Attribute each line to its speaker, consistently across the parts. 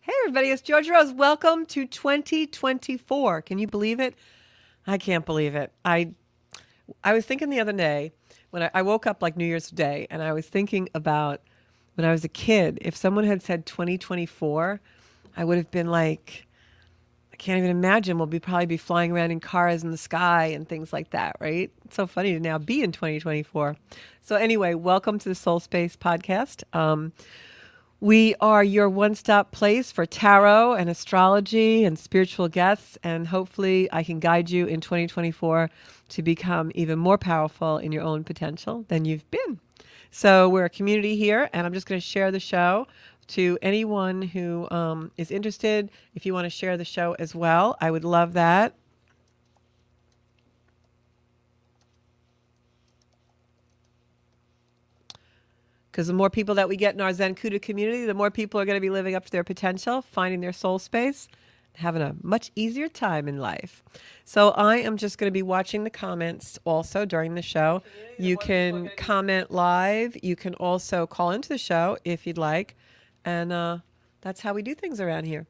Speaker 1: Hey everybody, it's Georgia Rose. Welcome to 2024. Can you believe it? I can't believe it. I was thinking the other day when I woke up like New Year's Day, and I was thinking about when I was a kid. If someone had said 2024, I would have been like, I can't even imagine. Probably be flying around in cars in the sky and things like that, right? It's so funny to now be in 2024. So anyway, welcome to the Soul Space podcast. We are your one-stop place for tarot and astrology and spiritual guests, and hopefully I can guide you in 2024 to become even more powerful in your own potential than you've been. So we're a community here, and I'm just going to share the show to anyone who is interested. If you want to share the show as well, I would love that. Because the more people that we get in our Zencuda community, the more people are going to be living up to their potential, finding their soul space, having a much easier time in life. So I am just going to be watching the comments also during the show. You can comment live. You can also call into the show if you'd like. And that's how we do things around here.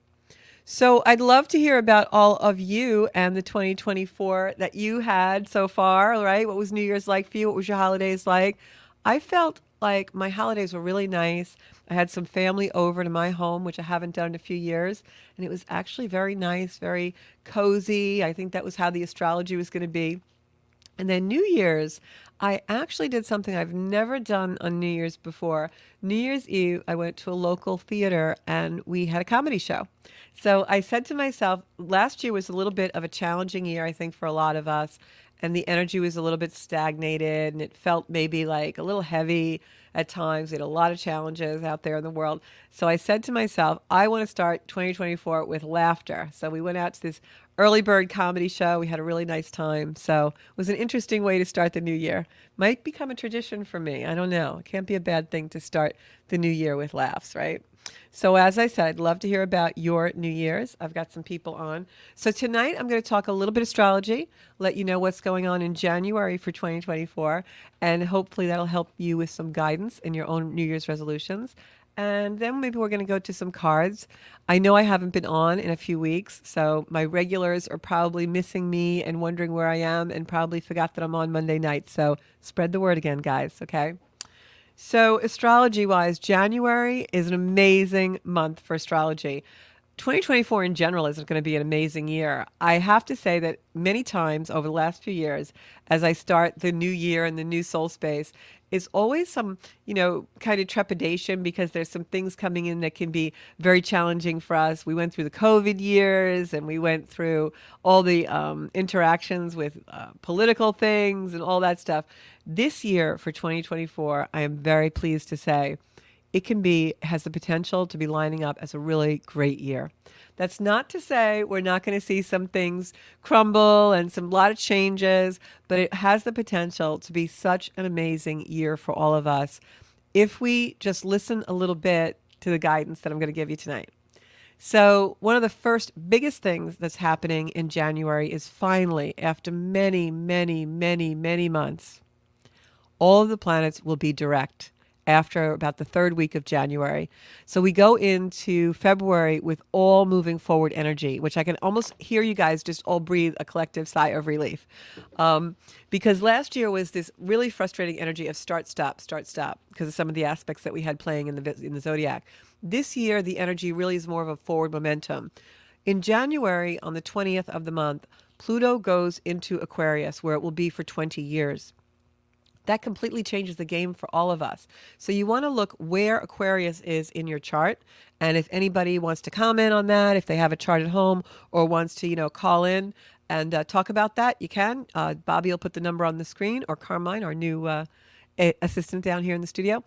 Speaker 1: So I'd love to hear about all of you and the 2024 that you had so far, right? What was New Year's like for you? What was your holidays like? I felt like my holidays were really nice. I had some family over to my home, which I haven't done in a few years, and it was actually very nice, very cozy. I think that was how the astrology was going to be. And then New Year's, I actually did something I've never done on New Year's before. New Year's Eve, I went to a local theater and we had a comedy show. So I said to myself, last year was a little bit of a challenging year, I think, for a lot of us. And the energy was a little bit stagnated and it felt maybe like a little heavy at times. We had a lot of challenges out there in the world. So I said to myself, I want to start 2024 with laughter. So we went out to this early bird comedy show. We had a really nice time. So it was an interesting way to start the new year. Might become a tradition for me. I don't know. It can't be a bad thing to start the new year with laughs, right? So as I said, I'd love to hear about your New Year's. I've got some people on. So tonight I'm going to talk a little bit astrology, let you know what's going on in January for 2024, and hopefully that'll help you with some guidance in your own New Year's resolutions. And then maybe we're going to go to some cards. I know I haven't been on in a few weeks, so my regulars are probably missing me and wondering where I am and probably forgot that I'm on Monday night. So spread the word again, guys, okay? So astrology-wise, January is an amazing month for astrology. 2024 in general is going to be an amazing year. I have to say that many times over the last few years, as I start the new year and the new soul space, is always some, kind of trepidation because there's some things coming in that can be very challenging for us. We went through the COVID years and we went through all the interactions with political things and all that stuff. This year for 2024, I am very pleased to say has the potential to be lining up as a really great year. That's not to say we're not going to see some things crumble and a lot of changes, but it has the potential to be such an amazing year for all of us if we just listen a little bit to the guidance that I'm going to give you tonight. So one of the first biggest things that's happening in January is finally, after many, many, many, many months, all of the planets will be direct after about the third week of January. So we go into February with all moving forward energy, which I can almost hear you guys just all breathe a collective sigh of relief. Because last year was this really frustrating energy of start, stop, because of some of the aspects that we had playing in the zodiac. This year, the energy really is more of a forward momentum. In January, on the 20th of the month, Pluto goes into Aquarius, where it will be for 20 years. That completely changes the game for all of us. So you want to look where Aquarius is in your chart. And if anybody wants to comment on that, if they have a chart at home or wants to, call in and talk about that, you can. Bobby will put the number on the screen, or Carmine, our new assistant down here in the studio.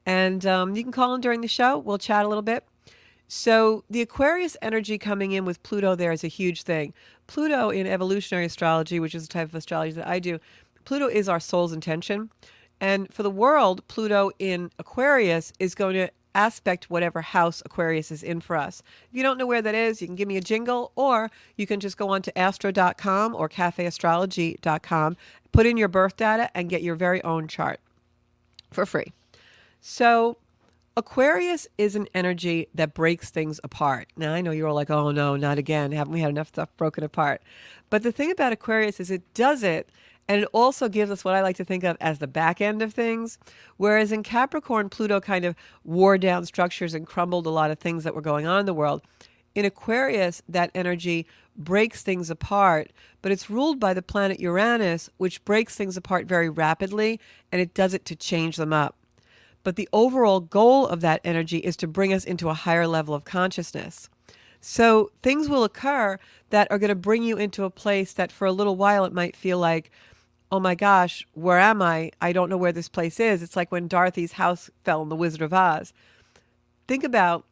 Speaker 1: And you can call in during the show. We'll chat a little bit. So the Aquarius energy coming in with Pluto there is a huge thing. Pluto in evolutionary astrology, which is the type of astrology that I do, Pluto is our soul's intention. And for the world, Pluto in Aquarius is going to aspect whatever house Aquarius is in for us. If you don't know where that is, you can give me a jingle, or you can just go on to astro.com or cafeastrology.com, put in your birth data, and get your very own chart for free. So Aquarius is an energy that breaks things apart. Now, I know you're all like, oh no, not again. Haven't we had enough stuff broken apart? But the thing about Aquarius is it does it, and it also gives us what I like to think of as the back end of things. Whereas in Capricorn, Pluto kind of wore down structures and crumbled a lot of things that were going on in the world. In Aquarius, that energy breaks things apart, but it's ruled by the planet Uranus, which breaks things apart very rapidly, and it does it to change them up. But the overall goal of that energy is to bring us into a higher level of consciousness. So things will occur that are going to bring you into a place that for a little while it might feel like, oh my gosh, where am I? I don't know where this place is. It's like when Dorothy's house fell in The Wizard of Oz. Think about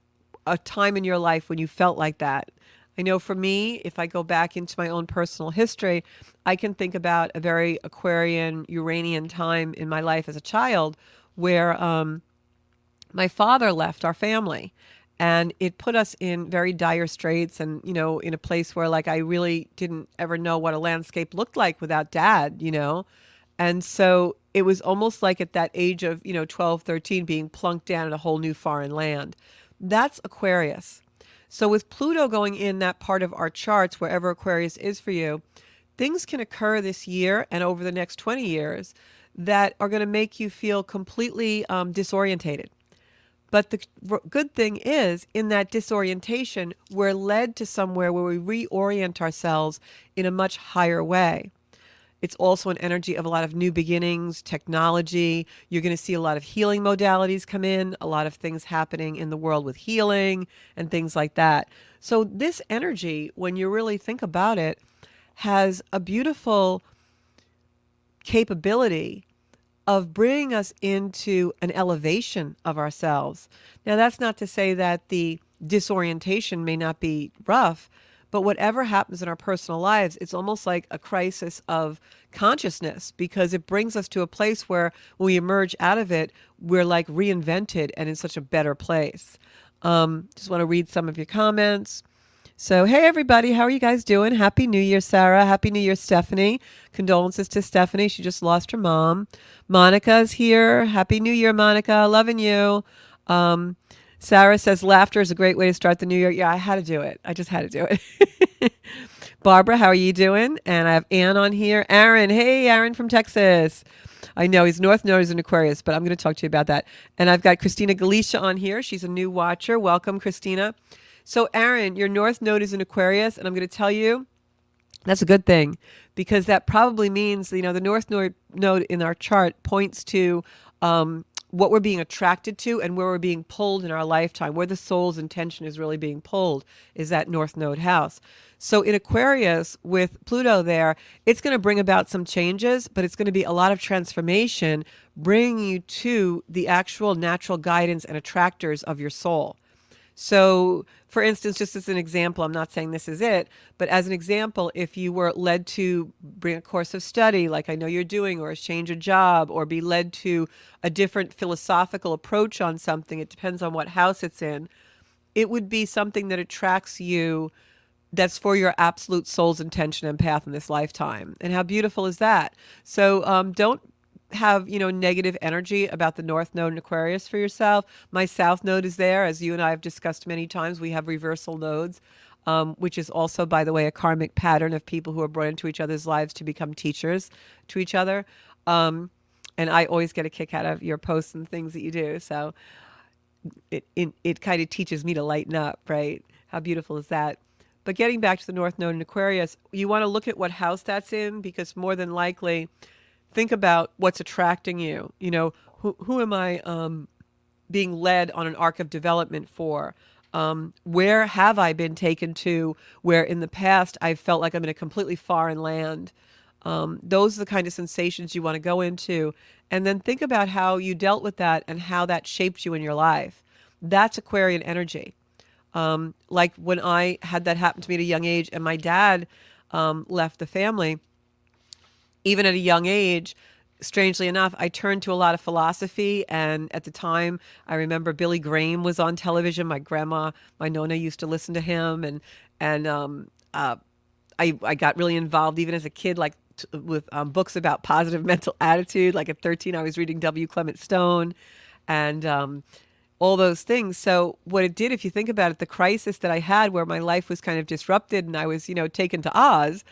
Speaker 1: a time in your life when you felt like that. I know for me, if I go back into my own personal history, I can think about a very Aquarian, Uranian time in my life as a child where my father left our family, and it put us in very dire straits, and in a place where like I really didn't ever know what a landscape looked like without dad. And so it was almost like at that age of 12, 13, being plunked down in a whole new foreign land. That's Aquarius. So with Pluto going in that part of our charts, wherever Aquarius is for you, things can occur this year and over the next 20 years that are going to make you feel completely disorientated. But the good thing is, in that disorientation, we're led to somewhere where we reorient ourselves in a much higher way. It's also an energy of a lot of new beginnings, technology. You're going to see a lot of healing modalities come in, a lot of things happening in the world with healing and things like that. So this energy, when you really think about it, has a beautiful capability of bringing us into an elevation of ourselves. Now, that's not to say that the disorientation may not be rough, but whatever happens in our personal lives, it's almost like a crisis of consciousness, because it brings us to a place where when we emerge out of it, we're like reinvented and in such a better place. Just want to read some of your comments. So, hey, everybody, how are you guys doing? Happy New Year, Sarah. Happy New Year, Stephanie. Condolences to Stephanie. She just lost her mom. Monica's here. Happy New Year, Monica. Loving you. Sarah says laughter is a great way to start the new year. Yeah, I had to do it. I just had to do it. Barbara, how are you doing? And I have Ann on here. Aaron. Hey, Aaron from Texas. I know he's North Node is an Aquarius, but I'm going to talk to you about that. And I've got Christina Galicia on here. She's a new watcher. Welcome, Christina. So, Aaron, your North Node is in Aquarius, and I'm going to tell you that's a good thing, because that probably means, the North Node in our chart points to what we're being attracted to and where we're being pulled in our lifetime, where the soul's intention is really being pulled is that North Node house. So in Aquarius with Pluto there, it's going to bring about some changes, but it's going to be a lot of transformation, bringing you to the actual natural guidance and attractors of your soul. So, for instance, just as an example, I'm not saying this is it, but as an example, if you were led to bring a course of study, like I know you're doing, or change a job, or be led to a different philosophical approach on something, it depends on what house it's in, it would be something that attracts you, that's for your absolute soul's intention and path in this lifetime. And how beautiful is that? So don't have negative energy about the North Node in Aquarius for yourself. My South Node is there, as you and I have discussed many times. We have reversal nodes, which is also, by the way, a karmic pattern of people who are brought into each other's lives to become teachers to each other. And I always get a kick out of your posts and things that you do. So it kind of teaches me to lighten up, right? How beautiful is that? But getting back to the North Node in Aquarius, you want to look at what house that's in, because more than likely, think about what's attracting you. Who am I being led on an arc of development for? Where have I been taken to where in the past I felt like I'm in a completely foreign land? Those are the kind of sensations you want to go into. And then think about how you dealt with that and how that shaped you in your life. That's Aquarian energy. Like when I had that happen to me at a young age and my dad left the family, even at a young age, strangely enough, I turned to a lot of philosophy. And at the time, I remember Billy Graham was on television. My grandma, my Nona, used to listen to him. And I got really involved even as a kid, like with books about positive mental attitude. Like at 13, I was reading W. Clement Stone. And all those things. So what it did, if you think about it, the crisis that I had where my life was kind of disrupted and I was, taken to Oz,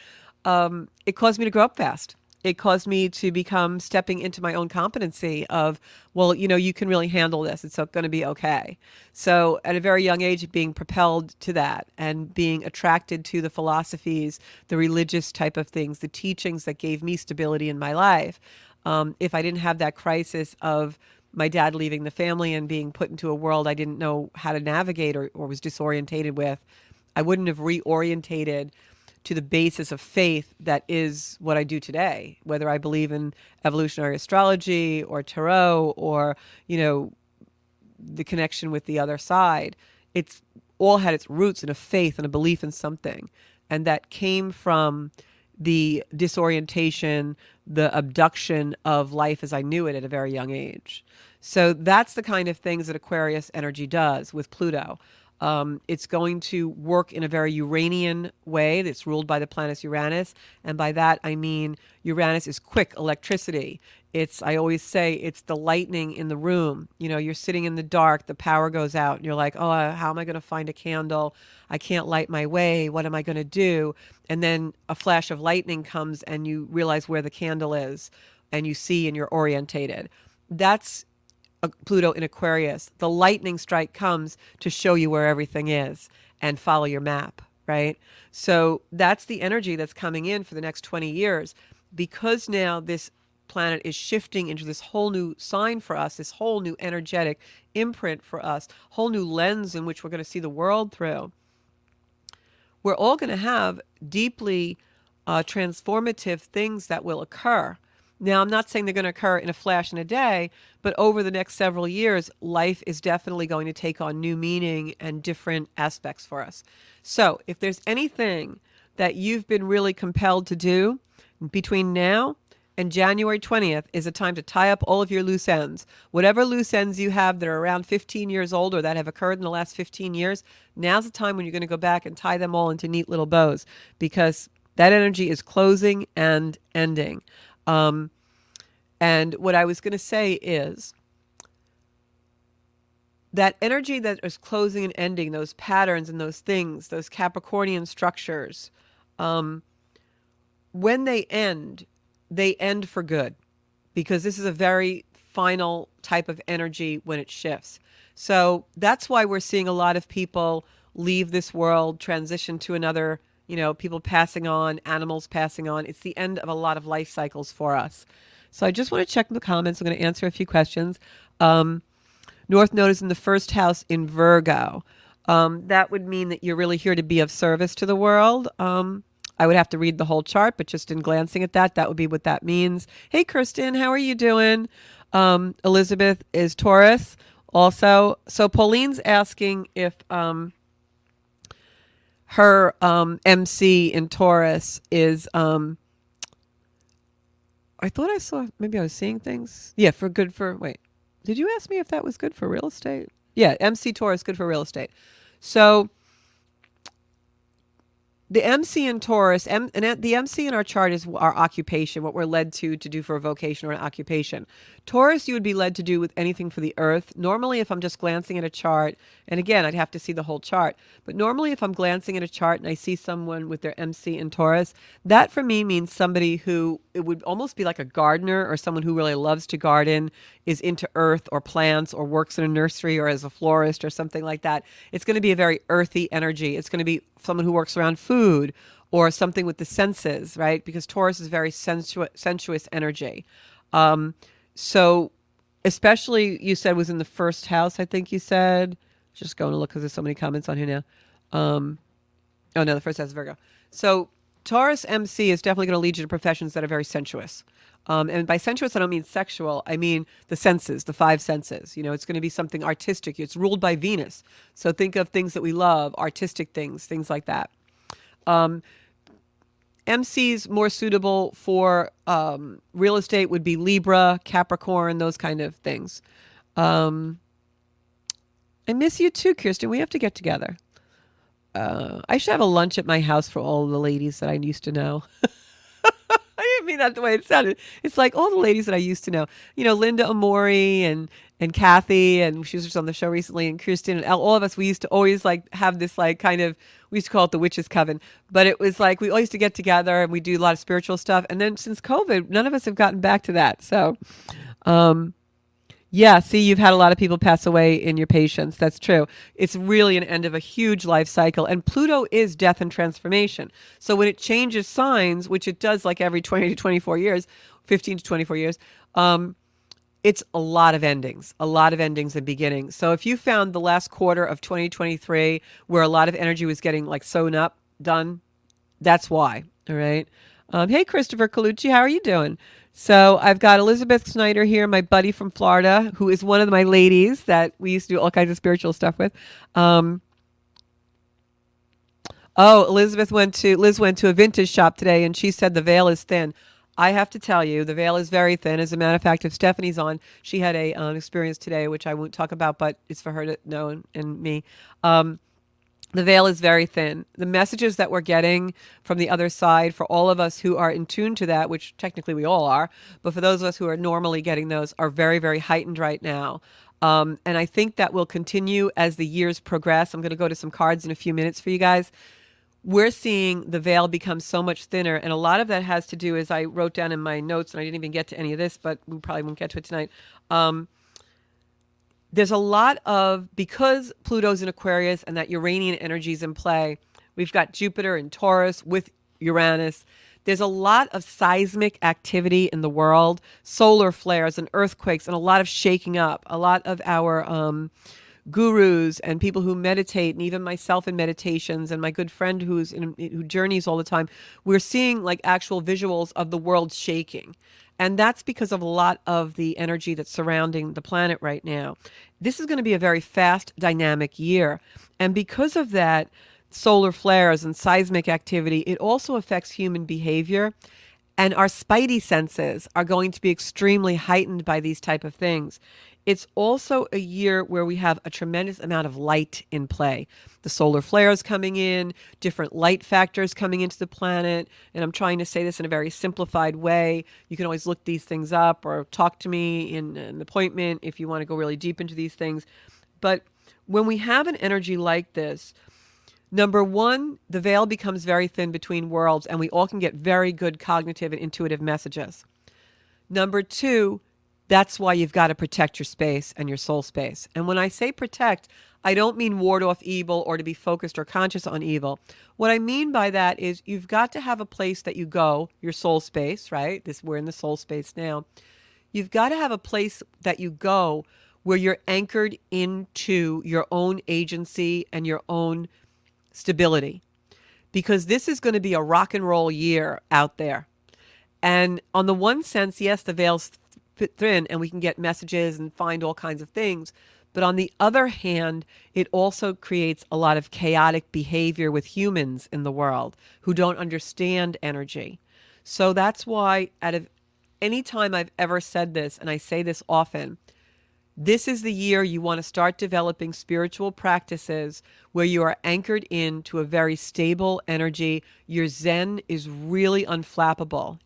Speaker 1: it caused me to grow up fast. It caused me to become stepping into my own competency of, well, you can really handle this. It's going to be okay. So at a very young age, being propelled to that and being attracted to the philosophies, the religious type of things, the teachings that gave me stability in my life. If I didn't have that crisis of my dad leaving the family and being put into a world I didn't know how to navigate or was disorientated with, I wouldn't have reorientated to the basis of faith that is what I do today, whether I believe in evolutionary astrology or tarot or, the connection with the other side. It's all had its roots in a faith and a belief in something. And that came from the disorientation, the abduction of life as I knew it at a very young age. So that's the kind of things that Aquarius energy does with Pluto. It's going to work in a very Uranian way that's ruled by the planet Uranus. And by that, I mean Uranus is quick electricity. I always say, it's the lightning in the room. You're sitting in the dark, the power goes out, and you're like, oh, how am I going to find a candle? I can't light my way. What am I going to do? And then a flash of lightning comes and you realize where the candle is and you see and you're orientated. That's Pluto in Aquarius. The lightning strike comes to show you where everything is and follow your map, right? So that's the energy that's coming in for the next 20 years. Because now this planet is shifting into this whole new sign for us, this whole new energetic imprint for us, whole new lens in which we're going to see the world through. We're all going to have deeply transformative things that will occur. Now, I'm not saying they're going to occur in a flash in a day, but over the next several years, life is definitely going to take on new meaning and different aspects for us. So if there's anything that you've been really compelled to do between now and January 20th is a time to tie up all of your loose ends. Whatever loose ends you have that are around 15 years old or that have occurred in the last 15 years, now's the time when you're going to go back and tie them all into neat little bows, because that energy is closing and ending. And what I was going to say is that energy that is closing and ending, those patterns and those things, those Capricornian structures, when they end for good, because this is a very final type of energy when it shifts. So that's why we're seeing a lot of people leave this world, transition to another, people passing on, animals passing on. It's the end of a lot of life cycles for us. So I just want to check the comments. I'm going to answer a few questions. North Node is in the first house in Virgo. That would mean that you're really here to be of service to the world. I would have to read the whole chart, but just in glancing at that would be what that means. Hey, Kirsten, how are you doing? Elizabeth is Taurus also. So Pauline's asking if her MC in Taurus is... I thought I saw, maybe I was seeing things. Yeah, wait, did you ask me if that was good for real estate? Yeah, MC Taurus, good for real estate. So the MC in Taurus, and the MC in our chart is our occupation, what we're led to do for a vocation or an occupation. Taurus, you would be led to do with anything for the earth. Normally, if I'm just glancing at a chart, and again, I'd have to see the whole chart, but normally if I'm glancing at a chart and I see someone with their MC in Taurus, that for me means somebody who, it would almost be like a gardener or someone who really loves to garden, is into earth or plants or works in a nursery or as a florist or something like that. It's going to be a very earthy energy. It's going to be someone who works around food or something with the senses, right? Because Taurus is very sensuous energy. So especially you said was in the first house, I think you said. Just going to look because there's so many comments on here now. Oh no, the first house is Virgo. So Taurus MC is definitely going to lead you to professions that are very sensuous. And by sensuous, I don't mean sexual. I mean the senses, the five senses. It's going to be something artistic. It's ruled by Venus. So think of things that we love, artistic things like that. MCs more suitable for real estate would be Libra, Capricorn, those kind of things. I miss you too, Kirsten. We have to get together. I should have a lunch at my house for all the ladies that I used to know. I didn't mean that the way it sounded. It's like all the ladies that I used to know, Linda Amori and Kathy, and she was just on the show recently, and Kirsten, and all of us, we used to always like have this like kind of, we used to call it the witches coven, but it was like we all used to get together and we do a lot of spiritual stuff. And then since COVID, none of us have gotten back to that. So, yeah, see, you've had a lot of people pass away in your patients. That's true. It's really an end of a huge life cycle. And Pluto is death and transformation. So when it changes signs, which it does like every 20 to 24 years, 15 to 24 years, it's a lot of endings and beginnings. So if you found the last quarter of 2023 where a lot of energy was getting like sewn up, done, that's why. All right. Hey, Christopher Colucci, how are you doing? So I've got Elizabeth Snyder here, my buddy from Florida, who is one of my ladies that we used to do all kinds of spiritual stuff with. Liz went to a vintage shop today, and she said the veil is thin. I have to tell you, the veil is very thin. As a matter of fact, if Stephanie's on, she had an experience today, which I won't talk about, but it's for her to know and me. The veil is very thin. The messages that we're getting from the other side, for all of us who are in tune to that, which technically we all are, but for those of us who are normally getting those, are very, very heightened right now. And I think that will continue as the years progress. I'm going to go to some cards in a few minutes for you guys. We're seeing the veil become so much thinner. And a lot of that has to do, as I wrote down in my notes, and I didn't even get to any of this, but we probably won't get to it tonight. There's a lot of, because Pluto's in Aquarius and that Uranian energy is in play, we've got Jupiter in Taurus with Uranus. There's a lot of seismic activity in the world, solar flares and earthquakes, and a lot of shaking up. A lot of our gurus and people who meditate, and even myself in meditations, and my good friend who journeys all the time, we're seeing like actual visuals of the world shaking. And that's because of a lot of the energy that's surrounding the planet right now. This is going to be a very fast, dynamic year. And because of that, solar flares and seismic activity, it also affects human behavior. And our spidey senses are going to be extremely heightened by these type of things. It's also a year where we have a tremendous amount of light in play. The solar flares coming in, different light factors coming into the planet. And I'm trying to say this in a very simplified way. You can always look these things up or talk to me in an appointment if you want to go really deep into these things. But when we have an energy like this, number one, the veil becomes very thin between worlds, and we all can get very good cognitive and intuitive messages. Number two, that's why you've got to protect your space and your soul space. And when I say protect, I don't mean ward off evil or to be focused or conscious on evil. What I mean by that is you've got to have a place that you go, your soul space, right? We're in the soul space now. You've got to have a place that you go where you're anchored into your own agency and your own stability. Because this is going to be a rock and roll year out there. And on the one sense, yes, the veil's thin and we can get messages and find all kinds of things. But on the other hand, it also creates a lot of chaotic behavior with humans in the world who don't understand energy. So that's why out of any time I've ever said this, and I say this often, this is the year you want to start developing spiritual practices where you are anchored into a very stable energy. Your Zen is really unflappable.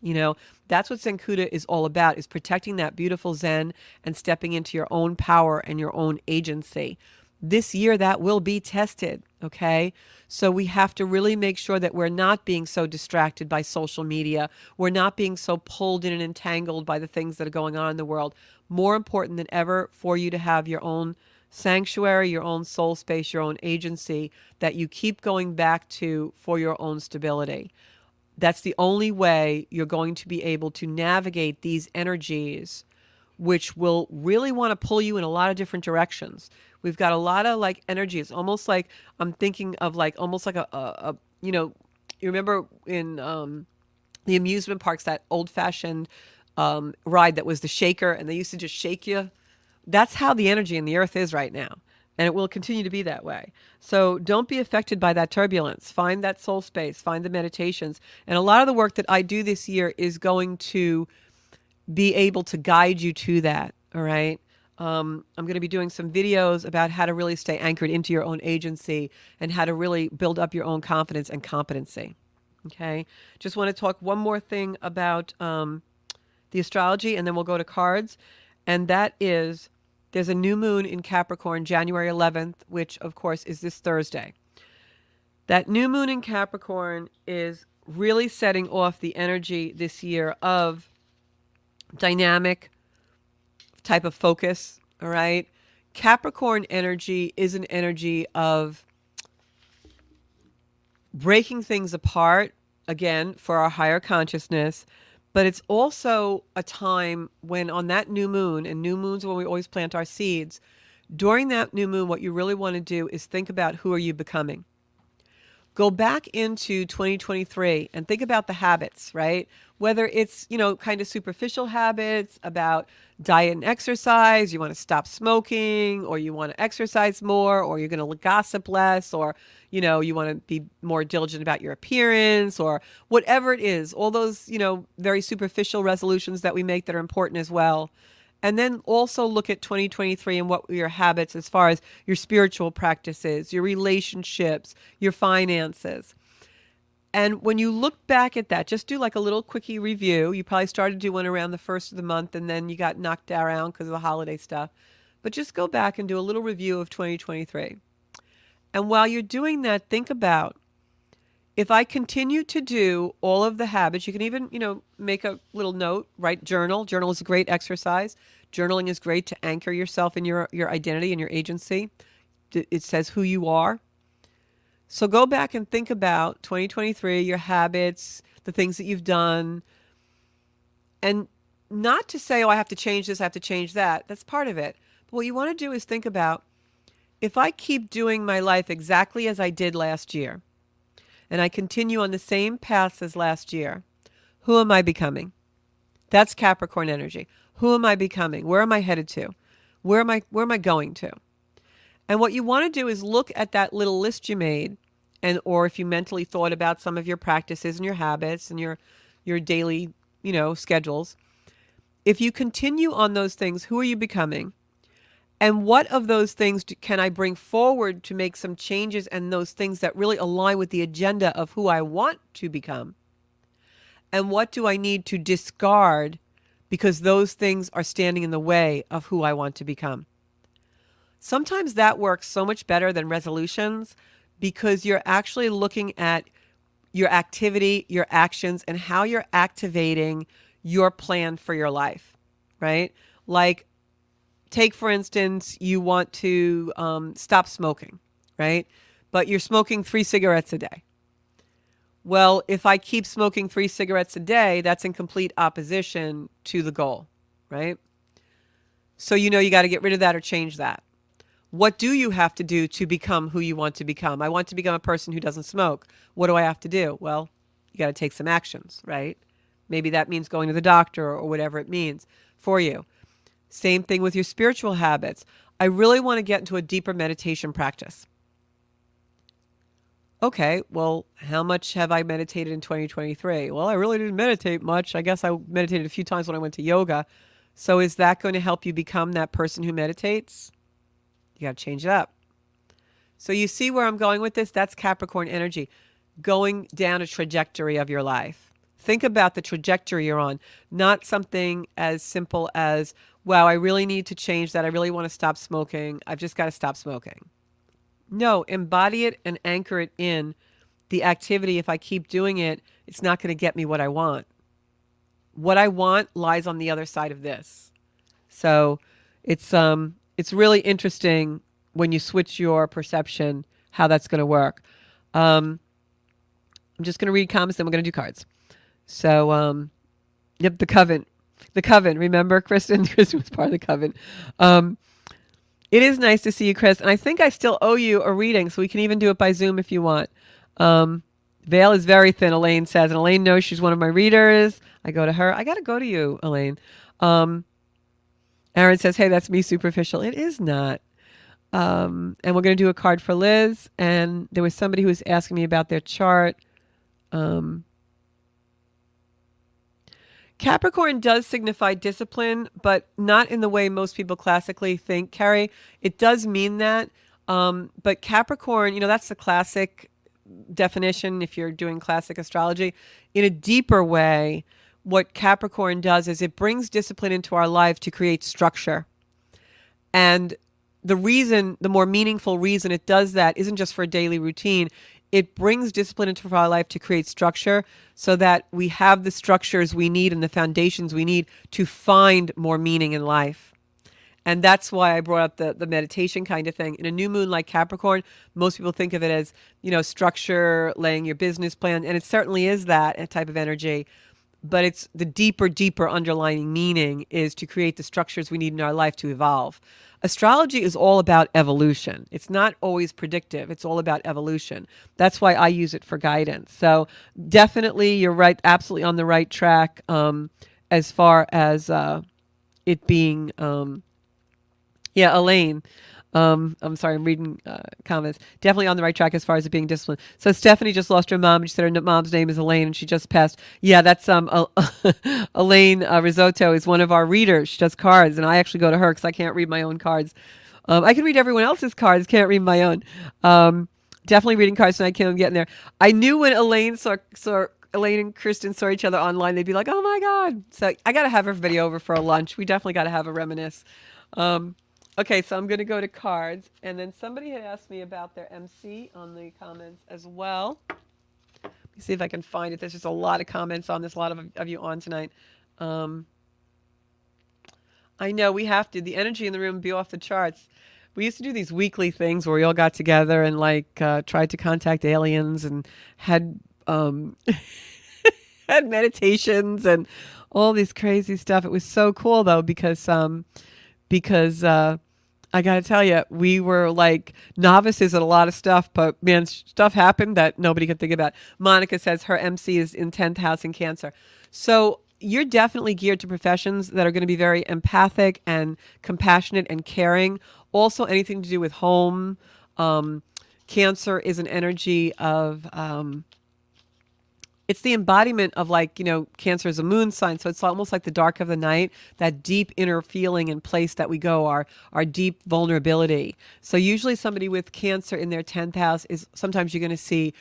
Speaker 1: That's what Zencuda is all about, is protecting that beautiful Zen and stepping into your own power and your own agency. This year that will be tested, okay? So we have to really make sure that we're not being so distracted by social media. We're not being so pulled in and entangled by the things that are going on in the world. More important than ever for you to have your own sanctuary, your own soul space, your own agency that you keep going back to for your own stability. That's the only way you're going to be able to navigate these energies, which will really want to pull you in a lot of different directions. We've got a lot of like energy. It's almost like I'm thinking of like almost like you remember in the amusement parks, that old fashioned ride that was the shaker, and they used to just shake you. That's how the energy in the earth is right now. And it will continue to be that way. So don't be affected by that turbulence. Find that soul space, find the meditations. And a lot of the work that I do this year is going to be able to guide you to that. All right. I'm going to be doing some videos about how to really stay anchored into your own agency and how to really build up your own confidence and competency. Okay. Just want to talk one more thing about the astrology, and then we'll go to cards. And that is there's a new moon in Capricorn, January 11th, which, of course, is this Thursday. That new moon in Capricorn is really setting off the energy this year of dynamic type of focus. All right. Capricorn energy is an energy of breaking things apart, again, for our higher consciousness. But it's also a time when on that new moon, and new moons are when we always plant our seeds, during that new moon, what you really want to do is think about who are you becoming. Go back into 2023 and think about the habits, right? Whether it's, kind of superficial habits about diet and exercise, you want to stop smoking, or you want to exercise more, or you're going to gossip less, or, you want to be more diligent about your appearance, or whatever it is, all those, very superficial resolutions that we make that are important as well. And then also look at 2023 and what were your habits as far as your spiritual practices, your relationships, your finances. And when you look back at that, just do like a little quickie review. You probably started to do one around the first of the month and then you got knocked around because of the holiday stuff. But just go back and do a little review of 2023. And while you're doing that, think about if I continue to do all of the habits, you can even, make a little note, write journal. Journal is a great exercise. Journaling is great to anchor yourself in your identity and your agency. It says who you are. So go back and think about 2023, your habits, the things that you've done. And not to say, oh, I have to change this, I have to change that. That's part of it. But what you want to do is think about, if I keep doing my life exactly as I did last year, and I continue on the same paths as last year, who am I becoming? That's Capricorn energy. Who am I becoming? Where am I headed to? Where am I going to? And what you want to do is look at that little list you made, or if you mentally thought about some of your practices and your habits and your daily, schedules. If you continue on those things, who are you becoming? And what of those things can I bring forward to make some changes, and those things that really align with the agenda of who I want to become? And what do I need to discard because those things are standing in the way of who I want to become? Sometimes that works so much better than resolutions, because you're actually looking at your activity, your actions, and how you're activating your plan for your life, right? Like, take, for instance, you want to stop smoking, right? But you're smoking 3 cigarettes a day. Well, if I keep smoking 3 cigarettes a day, that's in complete opposition to the goal, right? So you got to get rid of that or change that. What do you have to do to become who you want to become? I want to become a person who doesn't smoke. What do I have to do? Well, you got to take some actions, right? Maybe that means going to the doctor or whatever it means for you. Same thing with your spiritual habits. I really want to get into a deeper meditation practice. Okay, well, how much have I meditated in 2023? Well, I really didn't meditate much. I guess I meditated a few times when I went to yoga. So is that going to help you become that person who meditates? You got to change it up. So you see where I'm going with this? That's Capricorn energy, going down a trajectory of your life. Think about the trajectory you're on, not something as simple as, wow, I really need to change that. I really want to stop smoking. I've just got to stop smoking. No, embody it and anchor it in the activity. If I keep doing it, it's not going to get me what I want. What I want lies on the other side of this. So it's really interesting when you switch your perception, how that's going to work. I'm just going to read comments, then we're going to do cards. So, yep, the coven. The coven. Remember, Kristen? Kristen was part of the coven. It is nice to see you, Chris. And I think I still owe you a reading, so we can even do it by Zoom if you want. Veil is very thin, Elaine says. And Elaine knows she's one of my readers. I go to her. I got to go to you, Elaine. Aaron says, hey, that's me superficial. It is not. And we're going to do a card for Liz. And there was somebody who was asking me about their chart. Capricorn does signify discipline, but not in the way most people classically think, Carrie. It does mean that. But Capricorn, that's the classic definition, if you're doing classic astrology, in a deeper way, what Capricorn does is it brings discipline into our life to create structure. And the more meaningful reason it does that isn't just for a daily routine. It brings discipline into our life to create structure so that we have the structures we need and the foundations we need to find more meaning in life. And that's why I brought up the meditation kind of thing. In a new moon like Capricorn, most people think of it as, structure, laying your business plan. And it certainly is that a type of energy. But it's the deeper underlying meaning is to create the structures we need in our life to evolve. Astrology is all about evolution. It's not always predictive. It's all about evolution. That's why I use it for guidance. So definitely, you're right, absolutely on the right track as far as it being, Elaine. I'm sorry, I'm reading comments. Definitely on the right track as far as it being disciplined. So Stephanie just lost her mom. She said her mom's name is Elaine, and she just passed. Yeah, that's Elaine Risotto is one of our readers. She does cards, and I actually go to her because I can't read my own cards. I can read everyone else's cards, can't read my own. Definitely reading cards tonight. I'm getting there. I knew when Elaine Elaine and Kristen saw each other online, they'd be like, "Oh my God!" So I got to have everybody over for a lunch. We definitely got to have a reminisce. Okay, so I'm going to go to cards. And then somebody had asked me about their MC on the comments as well. Let me see if I can find it. There's just a lot of comments on this, a lot of you on tonight. I know we have to. The energy in the room be off the charts. We used to do these weekly things where we all got together and tried to contact aliens and had had meditations and all this crazy stuff. It was so cool though because I got to tell you, we were like novices at a lot of stuff, but man, stuff happened that nobody could think about. Monica says her MC is in 10th house in Cancer. So you're definitely geared to professions that are going to be very empathic and compassionate and caring. Also, anything to do with home. Cancer is an energy of... it's the embodiment of Cancer is a moon sign. So it's almost like the dark of the night, that deep inner feeling and place that we go, our deep vulnerability. So usually somebody with Cancer in their 10th house is sometimes you're going to see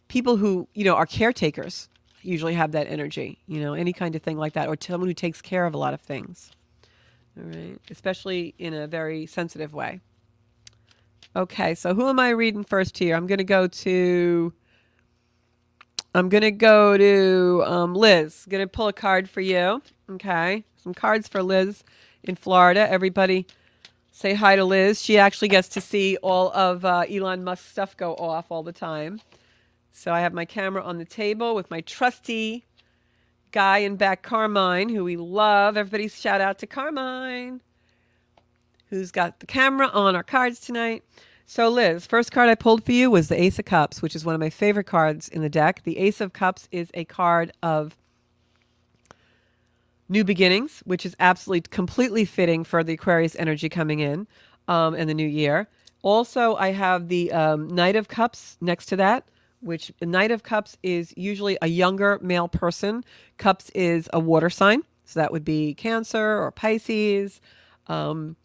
Speaker 1: people who, are caretakers usually have that energy, any kind of thing like that, or someone who takes care of a lot of things. All right. Especially in a very sensitive way. Okay. So who am I reading first here? I'm going to go to Liz. Going to pull a card for you. Okay. Some cards for Liz in Florida. Everybody say hi to Liz. She actually gets to see all of Elon Musk's stuff go off all the time. So I have my camera on the table with my trusty guy in back, Carmine, who we love. Everybody shout out to Carmine, who's got the camera on our cards tonight. So Liz, first card I pulled for you was the Ace of Cups, which is one of my favorite cards in the deck. The Ace of Cups is a card of new beginnings, which is absolutely completely fitting for the Aquarius energy coming in the new year. Also, I have the Knight of Cups next to that, which the Knight of Cups is usually a younger male person. Cups is a water sign, so that would be Cancer or Pisces. And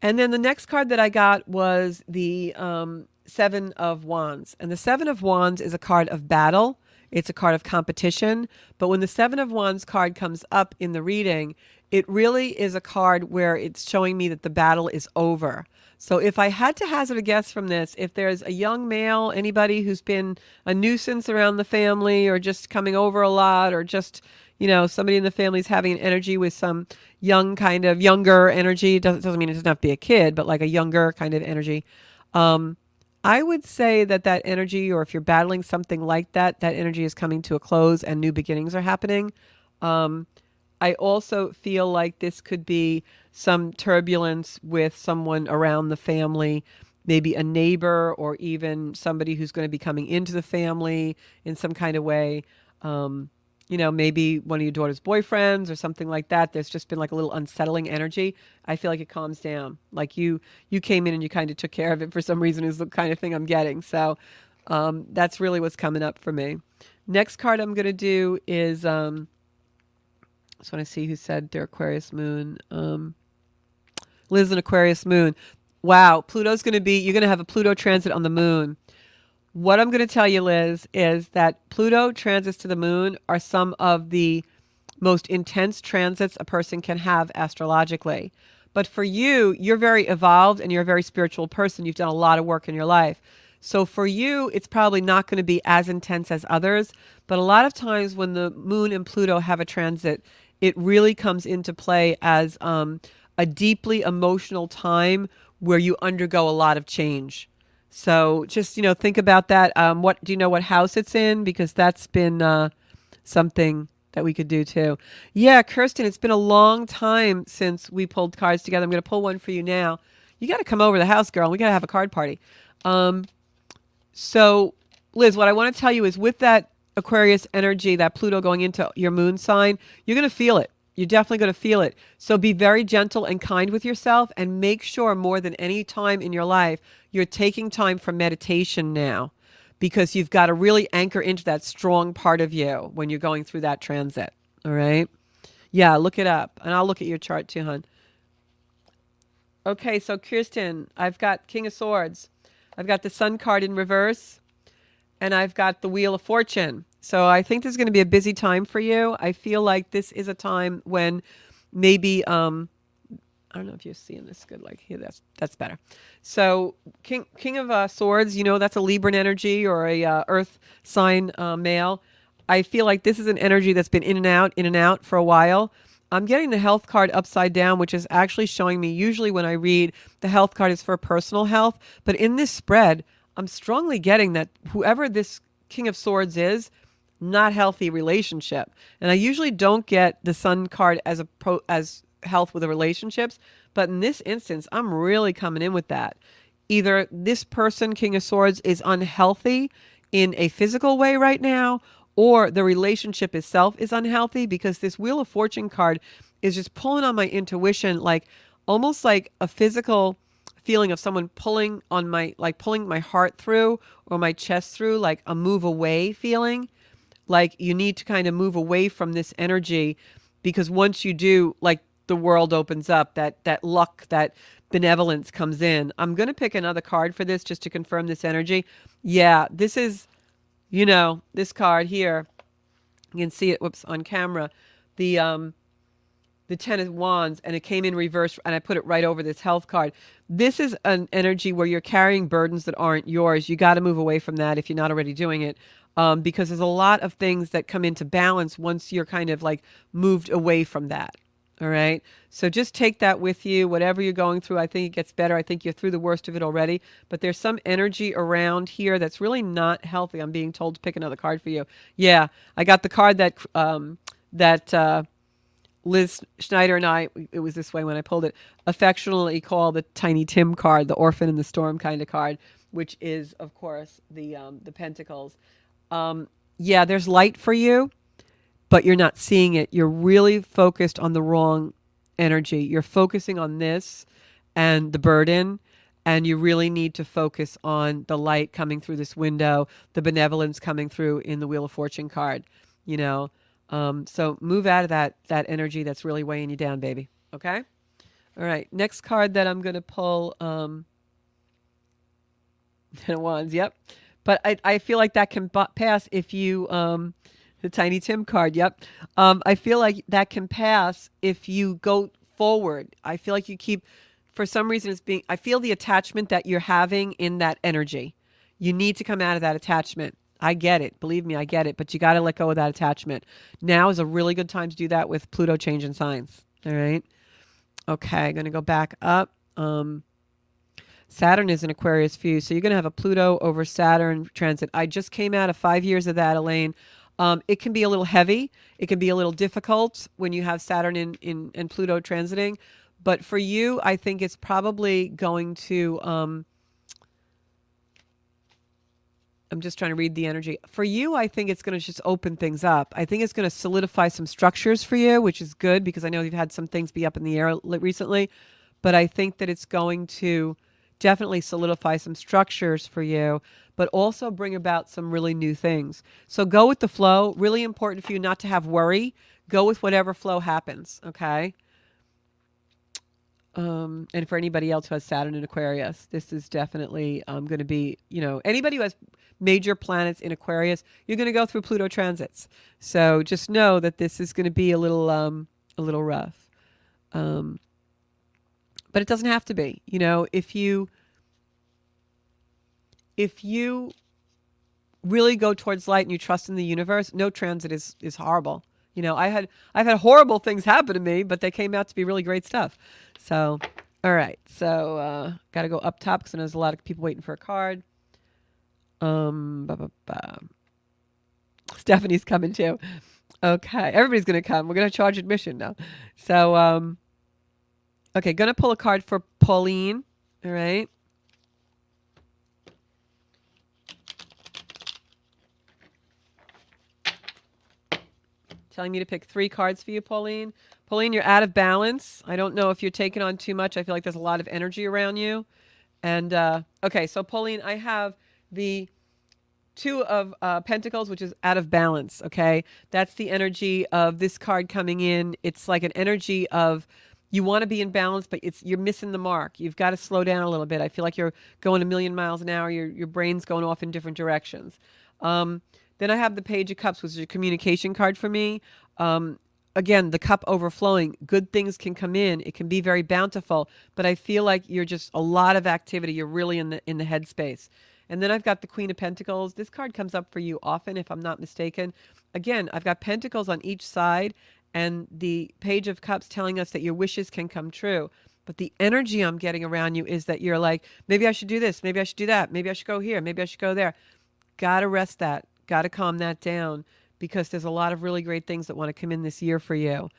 Speaker 1: then the next card that I got was the Seven of Wands. And the Seven of Wands is a card of battle. It's a card of competition. But when the Seven of Wands card comes up in the reading, it really is a card where it's showing me that the battle is over. So if I had to hazard a guess from this, if there's a young male, anybody who's been a nuisance around the family or just coming over a lot or just, somebody in the family is having an energy with some younger energy, doesn't mean it doesn't have to be a kid, but like a younger kind of energy. I would say that energy, or if you're battling something like that, that energy is coming to a close and new beginnings are happening. I also feel like this could be some turbulence with someone around the family, maybe a neighbor or even somebody who's going to be coming into the family in some kind of way. Maybe one of your daughter's boyfriends or something like that. There's just been like a little unsettling energy. I feel like it calms down. Like you came in and you kind of took care of it for some reason is the kind of thing I'm getting. So that's really what's coming up for me. Next card I'm going to do is... just want to see who said their Aquarius moon. Liz and Aquarius moon. Wow, Pluto's going to be, you're going to have a Pluto transit on the moon. What I'm going to tell you, Liz, is that Pluto transits to the moon are some of the most intense transits a person can have astrologically. But for you, you're very evolved and you're a very spiritual person. You've done a lot of work in your life. So for you, it's probably not going to be as intense as others. But a lot of times when the moon and Pluto have a transit, it really comes into play as a deeply emotional time where you undergo a lot of change. So just, think about that. What do you know what house it's in? Because that's been something that we could do too. Yeah, Kirsten, it's been a long time since we pulled cards together. I'm going to pull one for you now. You got to come over to the house, girl. We got to have a card party. Um, so, Liz, what I want to tell you is with that Aquarius energy, that Pluto going into your moon sign, you're going to feel it. You're definitely going to feel it. So be very gentle and kind with yourself and make sure more than any time in your life, you're taking time for meditation now because you've got to really anchor into that strong part of you when you're going through that transit. All right. Yeah, look it up. And I'll look at your chart too, hon. Okay, so Kirsten, I've got King of Swords. I've got the Sun card in reverse, and I've got the Wheel of Fortune. So I think this is going to be a busy time for you. I feel like this is a time when maybe I don't know if you're seeing this good. Like here, that's better. So King of Swords, that's a Libran energy or a Earth sign male. I feel like this is an energy that's been in and out for a while. I'm getting the health card upside down, which is actually showing me usually when I read the health card is for personal health. But in this spread, I'm strongly getting that whoever this King of Swords is, not healthy relationship. And I usually don't get the Sun card as as health with the relationships, but in this instance, I'm really coming in with that. Either this person, King of Swords, is unhealthy in a physical way right now, or the relationship itself is unhealthy because this Wheel of Fortune card is just pulling on my intuition, like almost like a physical feeling of someone pulling on pulling my heart through or my chest through, like a move away feeling. Like you need to kind of move away from this energy because once you do, like the world opens up, that luck, that benevolence comes in. I'm going to pick another card for this just to confirm this energy. Yeah, this is, this card here. You can see it, whoops, on camera. The 10 of Wands, and it came in reverse, and I put it right over this health card. This is an energy where you're carrying burdens that aren't yours. You got to move away from that if you're not already doing it, because there's a lot of things that come into balance once you're kind of like moved away from that. All right. So just take that with you. Whatever you're going through, I think it gets better. I think you're through the worst of it already. But there's some energy around here that's really not healthy. I'm being told to pick another card for you. Yeah, I got the card that Liz Schneider and I, it was this way when I pulled it, affectionately call the Tiny Tim card, the Orphan in the Storm kind of card, which is, of course, the Pentacles. Yeah, there's light for you, but you're not seeing it. You're really focused on the wrong energy. You're focusing on this and the burden, and you really need to focus on the light coming through this window, the benevolence coming through in the Wheel of Fortune card, So move out of that energy that's really weighing you down, baby. Okay? All right. Next card that I'm going to pull, Ten of Wands, yep. But I feel like that can pass if you, the Tiny Tim card, yep. I feel like that can pass if you go forward. I feel like you keep, for some reason, I feel the attachment that you're having in that energy. You need to come out of that attachment. I get it. Believe me, I get it. But you got to let go of that attachment. Now is a really good time to do that with Pluto changing signs. All right. Okay. I'm going to go back up. Saturn is in Aquarius for you. So you're going to have a Pluto over Saturn transit. I just came out of 5 years of that, Elaine. It can be a little heavy. It can be a little difficult when you have Saturn in Pluto transiting. But for you, I think it's probably going to... I'm just trying to read the energy. For you, I think it's going to just open things up. I think it's going to solidify some structures for you, which is good because I know you've had some things be up in the air recently. But I think that it's going to definitely solidify some structures for you, but also bring about some really new things. So go with the flow. Really important for you not to have worry. Go with whatever flow happens, okay? And for anybody else who has Saturn in Aquarius, this is definitely going to be, anybody who has major planets in Aquarius, you're going to go through Pluto transits. So just know that this is going to be a little rough. But it doesn't have to be. If you really go towards light and you trust in the universe, no transit is horrible. I've had horrible things happen to me, but they came out to be really great stuff. So, all right. So, got to go up top because I know there's a lot of people waiting for a card. Ba, ba, ba. Stephanie's coming too. Okay, everybody's gonna come. We're gonna charge admission now. So, okay, gonna pull a card for Pauline. All right. Telling me to pick 3 cards for you, Pauline. Pauline, you're out of balance. I don't know if you're taking on too much. I feel like there's a lot of energy around you. And, okay, so Pauline, I have the 2 of Pentacles, which is out of balance, okay? That's the energy of this card coming in. It's like an energy of you want to be in balance, but you're missing the mark. You've got to slow down a little bit. I feel like you're going a million miles an hour. Your brain's going off in different directions. Then I have the Page of Cups, which is a communication card for me. Again, the cup overflowing. Good things can come in. It can be very bountiful, but I feel like you're just a lot of activity. You're really in the headspace. And then I've got the Queen of Pentacles. This card comes up for you often, if I'm not mistaken. Again, I've got pentacles on each side, and the Page of Cups telling us that your wishes can come true. But the energy I'm getting around you is that you're like, maybe I should do this. Maybe I should do that. Maybe I should go here. Maybe I should go there. Got to rest that. Got to calm that down, because there's a lot of really great things that want to come in this year for you.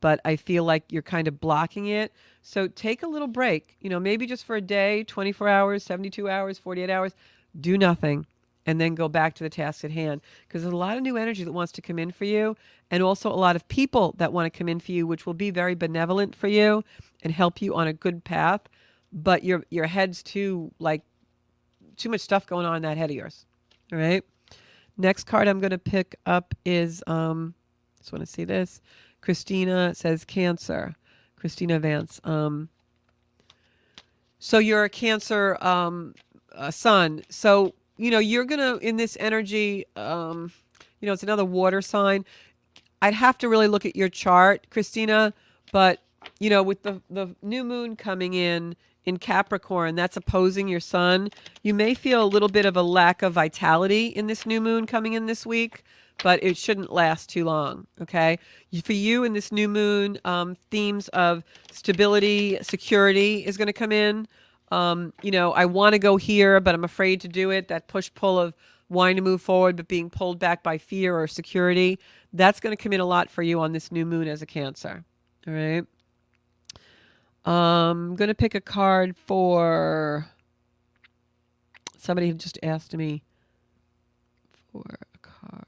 Speaker 1: But I feel like you're kind of blocking it. So take a little break, maybe just for a day, 24 hours, 72 hours, 48 hours, do nothing, and then go back to the task at hand. Because there's a lot of new energy that wants to come in for you, and also a lot of people that want to come in for you, which will be very benevolent for you and help you on a good path. But your head's too much stuff going on in that head of yours. All right. Next card I'm going to pick up is, just want to see this. Christina says Cancer. Christina Vance. So you're a Cancer sun. So, you're going to, in this energy, it's another water sign. I'd have to really look at your chart, Christina, but, with the new moon coming in Capricorn, that's opposing your sun. You may feel a little bit of a lack of vitality in this new moon coming in this week, but it shouldn't last too long, okay? For you in this new moon, themes of stability, security is going to come in. I want to go here, but I'm afraid to do it. That push-pull of wanting to move forward, but being pulled back by fear or security, that's going to come in a lot for you on this new moon as a Cancer, all right? I'm going to pick a card for somebody who just asked me for a card.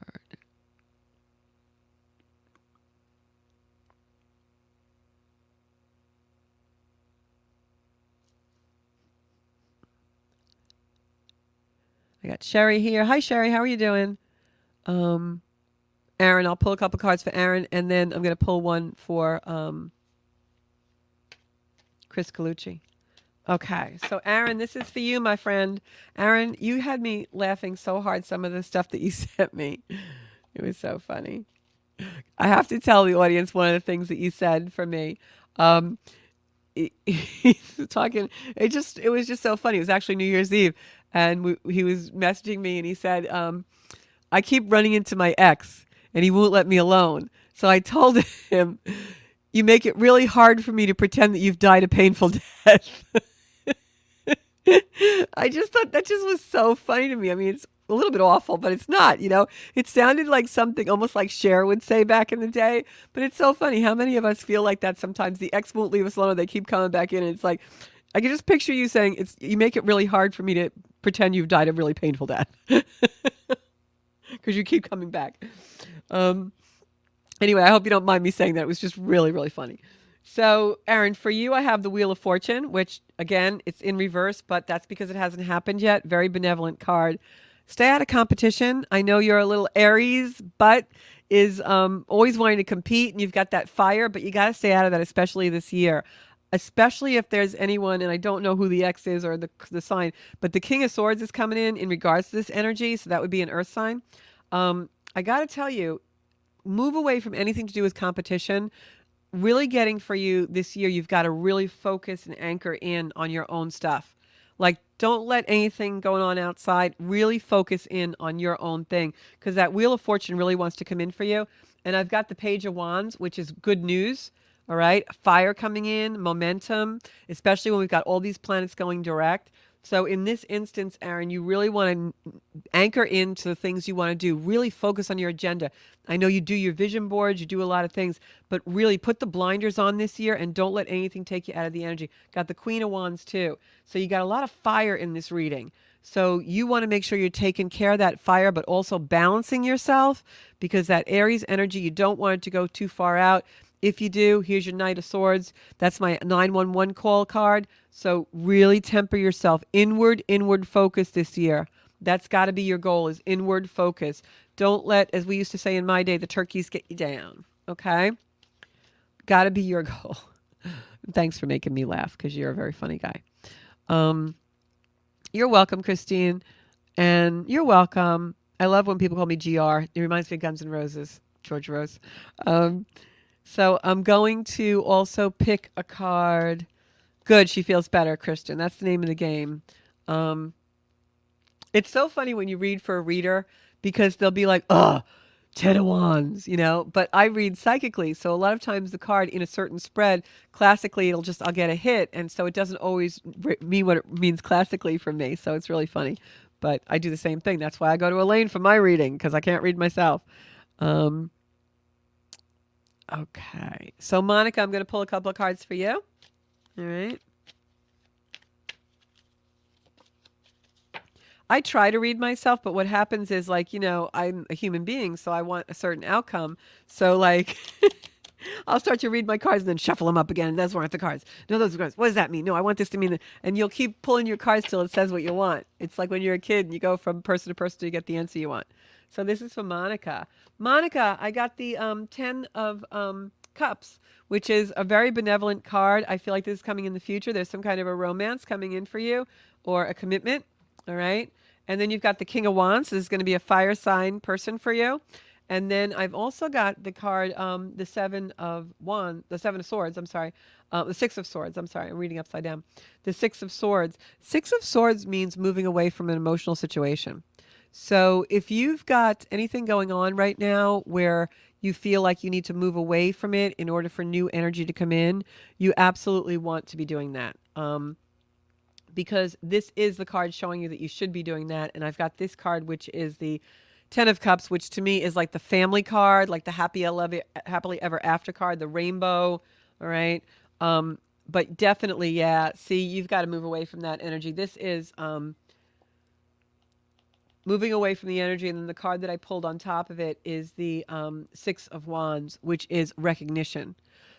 Speaker 1: I got Sherry here. Hi, Sherry. How are you doing? Aaron, I'll pull a couple cards for Aaron, and then I'm going to pull one for Chris Colucci. Okay, so Aaron, this is for you, my friend. Aaron, you had me laughing so hard, some of the stuff that you sent me. It was so funny. I have to tell the audience one of the things that you said for me. He's talking, it was just so funny. It was actually New Year's Eve, and he was messaging me, and he said, I keep running into my ex, and he won't let me alone. So I told him, you make it really hard for me to pretend that you've died a painful death. I just thought that just was so funny to me. I mean, it's a little bit awful, but it's not, It sounded like something almost like Cher would say back in the day, but it's so funny. How many of us feel like that sometimes? The ex won't leave us alone. They keep coming back in, and it's like, I can just picture you saying, you make it really hard for me to pretend you've died a really painful death. Because you keep coming back. Anyway, I hope you don't mind me saying that. It was just really, really funny. So, Aaron, for you, I have the Wheel of Fortune, which, again, it's in reverse, but that's because it hasn't happened yet. Very benevolent card. Stay out of competition. I know you're a little Aries, but is always wanting to compete, and you've got that fire, but you got to stay out of that, especially this year. especially if there's anyone, and I don't know who the X is or the sign, but the King of Swords is coming in regards to this energy, so that would be an earth sign. I got to tell you, move away from anything to do with competition. Really getting for you this year, you've got to really focus and anchor in on your own stuff. Like, don't let anything going on outside. Really focus in on your own thing, because that Wheel of Fortune really wants to come in for you. And I've got the Page of Wands, which is good news. All right. Fire coming in, momentum, especially when we've got all these planets going direct. So in this instance, Aaron, you really want to anchor into the things you want to do. Really focus on your agenda. I know you do your vision boards, you do a lot of things, but really put the blinders on this year and don't let anything take you out of the energy. Got the Queen of Wands too. So you got a lot of fire in this reading. So you want to make sure you're taking care of that fire, but also balancing yourself, because that Aries energy, you don't want it to go too far out. If you do, here's your Knight of Swords. That's my 911 call card. So really temper yourself. Inward focus this year. That's got to be your goal, is inward focus. Don't let, as we used to say in my day, the turkeys get you down. Okay? Got to be your goal. Thanks for making me laugh, because you're a very funny guy. You're welcome, Christine. And you're welcome. I love when people call me GR. It reminds me of Guns N' Roses, George Rose. So I'm going to also pick a card. Good, she feels better, Christian. That's the name of the game. It's so funny when you read for a reader, because they'll be like, ugh, 10 of Wands, but I read psychically. So a lot of times the card in a certain spread, classically, I'll get a hit. And so it doesn't always mean what it means classically for me. So it's really funny. But I do the same thing. That's why I go to Elaine for my reading, because I can't read myself. Okay. So Monica, I'm going to pull a couple of cards for you. All right. I try to read myself, but what happens is, like, I'm a human being, so I want a certain outcome. So, like, I'll start to read my cards and then shuffle them up again. And those weren't the cards. No, those are cards. What does that mean? No, I want this to mean that. And you'll keep pulling your cards till it says what you want. It's like when you're a kid and you go from person to person to get the answer you want. So this is for Monica. Monica, I got the 10 of Cups, which is a very benevolent card. I feel like this is coming in the future. There's some kind of a romance coming in for you, or a commitment. All right. And then you've got the King of Wands. This is going to be a fire sign person for you. And then I've also got the card, the Seven of Swords. I'm sorry. The Six of Swords. I'm sorry. I'm reading upside down. The Six of Swords. Six of Swords means moving away from an emotional situation. So if you've got anything going on right now where you feel like you need to move away from it in order for new energy to come in, you absolutely want to be doing that. Because this is the card showing you that you should be doing that. And I've got this card, which is the 10 of Cups, which to me is like the family card, like the happily ever after card, the rainbow. All right. But definitely, yeah. See, you've got to move away from that energy. This is moving away from the energy. And then the card that I pulled on top of it is the Six of Wands, which is recognition.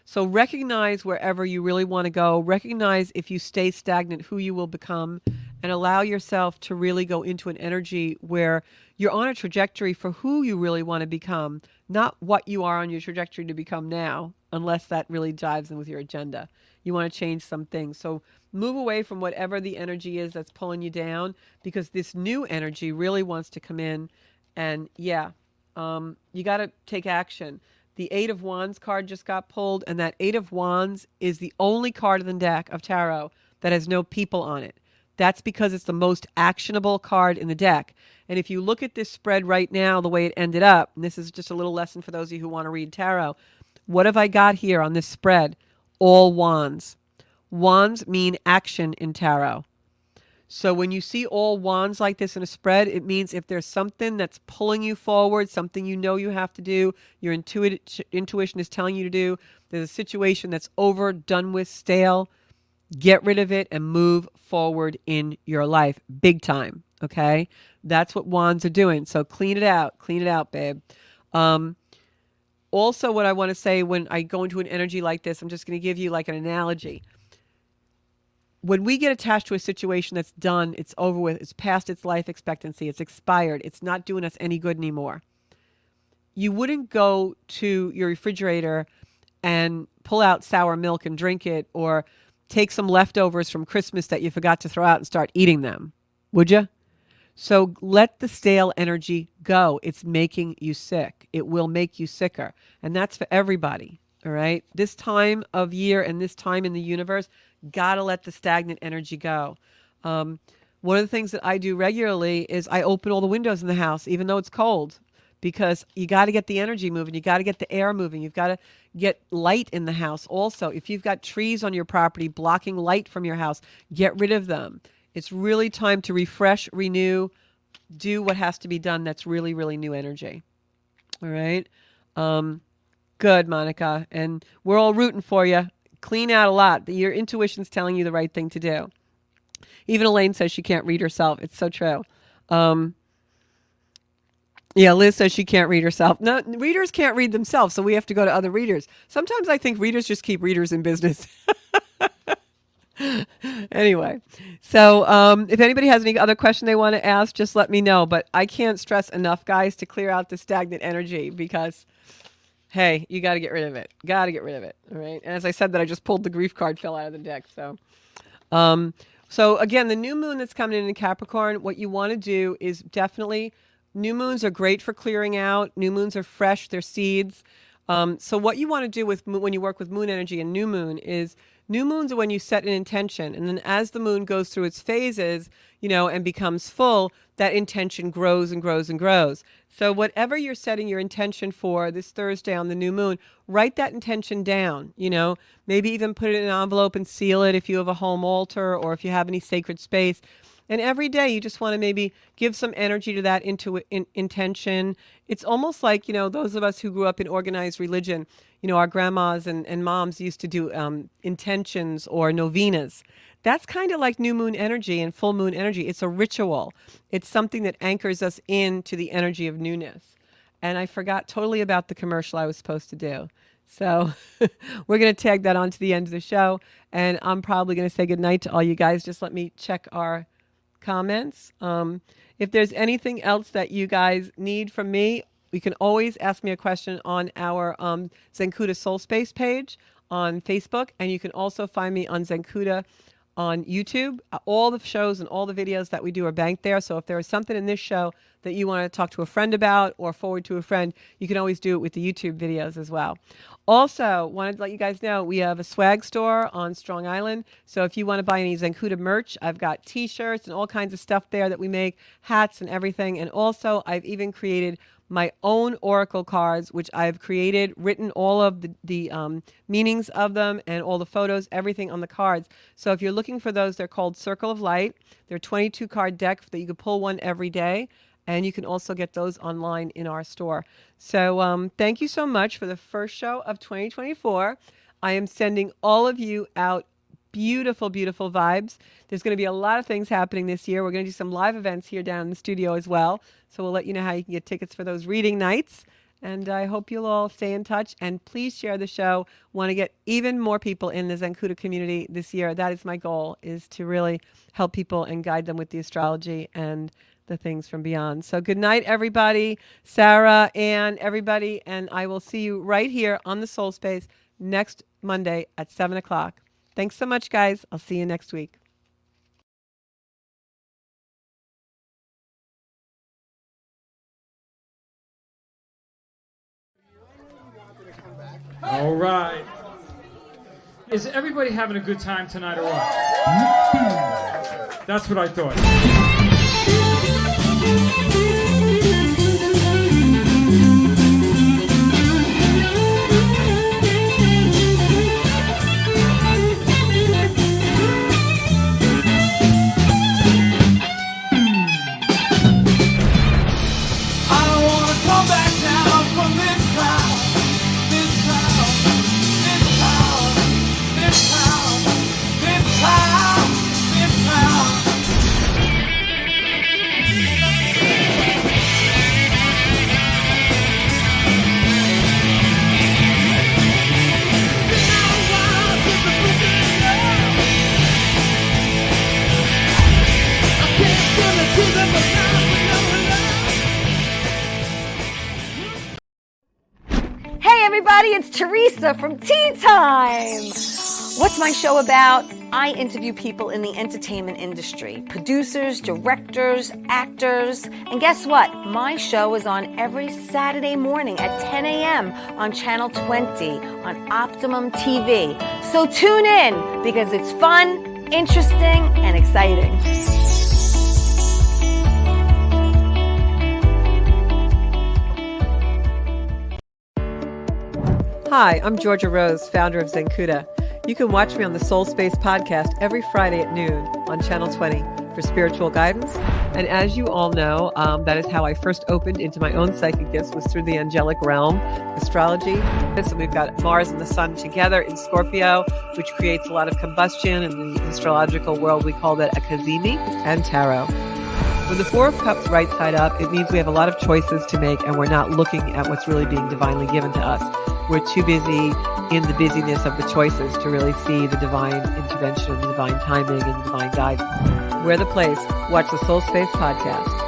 Speaker 1: So recognize wherever you really want to go. Recognize if you stay stagnant, who you will become, and allow yourself to really go into an energy where you're on a trajectory for who you really want to become, not what you are on your trajectory to become now, unless that really jives in with your agenda. You want to change some things. So move away from whatever the energy is that's pulling you down, because this new energy really wants to come in. And yeah, you got to take action. The Eight of Wands card just got pulled, and that Eight of Wands is the only card in the deck of tarot that has no people on it. That's because it's the most actionable card in the deck. And if you look at this spread right now, the way it ended up, and this is just a little lesson for those of you who want to read tarot, what have I got here on this spread? All wands. Wands mean action in tarot. So when you see all wands like this in a spread, it means if there's something that's pulling you forward, something you know you have to do, your intuition is telling you to do, there's a situation that's over, done with, stale, get rid of it and move forward in your life big time, okay? That's what wands are doing. So clean it out, babe. Also, what I want to say when I go into an energy like this, I'm just going to give you like an analogy. When we get attached to a situation that's done, it's over with, it's past its life expectancy, it's expired, it's not doing us any good anymore. You wouldn't go to your refrigerator and pull out sour milk and drink it, or take some leftovers from Christmas that you forgot to throw out and start eating them, would you? So let the stale energy go. It's making you sick. It will make you sicker. And that's for everybody. All right. This time of year and this time in the universe, got to let the stagnant energy go. One of the things that I do regularly is I open all the windows in the house, even though it's cold, because you got to get the energy moving. You got to get the air moving. You've got to get light in the house. Also, if you've got trees on your property blocking light from your house, get rid of them. It's really time to refresh, renew, do what has to be done. That's really, really new energy. All right. Good, Monica. And we're all rooting for you. Clean out a lot. Your intuition's telling you the right thing to do. Even Elaine says she can't read herself. It's so true. Yeah, Liz says she can't read herself. No, readers can't read themselves, so we have to go to other readers. Sometimes I think readers just keep readers in business. Anyway, so if anybody has any other question they want to ask, just let me know. But I can't stress enough, guys, to clear out the stagnant energy because, hey, you got to get rid of it. Got to get rid of it. All right. And as I said, that I just pulled the grief card, fell out of the deck. So again, the new moon that's coming in Capricorn, what you want to do is definitely, new moons are great for clearing out. New moons are fresh. They're seeds. So what you want to do with when you work with moon energy and new moon is, new moons are when you set an intention, and then as the moon goes through its phases, and becomes full, that intention grows and grows and grows. So whatever you're setting your intention for this Thursday on the new moon, write that intention down, maybe even put it in an envelope and seal it if you have a home altar or if you have any sacred space. And every day you just want to maybe give some energy to that intention. It's almost like, those of us who grew up in organized religion, our grandmas and moms used to do intentions or novenas. That's kind of like new moon energy and full moon energy. It's a ritual. It's something that anchors us into the energy of newness. And I forgot totally about the commercial I was supposed to do. So we're going to tag that on to the end of the show. And I'm probably going to say goodnight to all you guys. Just let me check our comments. If there's anything else that you guys need from me, you can always ask me a question on our Zencuda Soul Space page on Facebook, and you can also find me on Zencuda on YouTube. All the shows and all the videos that we do are banked there. So if there is something in this show that you want to talk to a friend about or forward to a friend, you can always do it with the YouTube videos as well. Also, wanted to let you guys know we have a swag store on Strong Island. So if you want to buy any Zencuda merch, I've got t-shirts and all kinds of stuff there that we make, hats and everything. And also, I've even created my own oracle cards, which I've created, written all of the meanings of them and all the photos, everything on the cards. So if you're looking for those, they're called Circle of Light. They're 22 card deck that you can pull one every day. And you can also get those online in our store. So thank you so much for the first show of 2024. I am sending all of you out beautiful, beautiful vibes. There's going to be a lot of things happening this year. We're going to do some live events here down in the studio as well. So we'll let you know how you can get tickets for those reading nights. And I hope you'll all stay in touch. And please share the show. Want to get even more people in the Zencuda community this year. That is my goal, is to really help people and guide them with the astrology and the things from beyond. So good night, everybody. Sarah, Ann, everybody. And I will see you right here on the Soul Space next Monday at 7 o'clock. Thanks so much, guys. I'll see you next week.
Speaker 2: All right. Is everybody having a good time tonight or what? That's what I thought.
Speaker 3: Hey everybody, it's Teresa from Tea Time. What's my show about? I interview people in the entertainment industry, producers, directors, actors. And guess what? My show is on every Saturday morning at 10 a.m. on Channel 20 on Optimum TV. So tune in because it's fun, interesting, and exciting.
Speaker 1: Hi, I'm Georgia Rose, founder of Zencuda. You can watch me on the Soul Space podcast every Friday at noon on Channel 20 for spiritual guidance. And as you all know, that is how I first opened into my own psychic gifts, was through the angelic realm, astrology. So we've got Mars and the Sun together in Scorpio, which creates a lot of combustion. In the astrological world, we call that a kazemi, and tarot. When the Four of Cups right side up, it means we have a lot of choices to make and we're not looking at what's really being divinely given to us. We're too busy in the busyness of the choices to really see the divine intervention, the divine timing, and the divine guidance. We're the place. Watch the Soul Space podcast.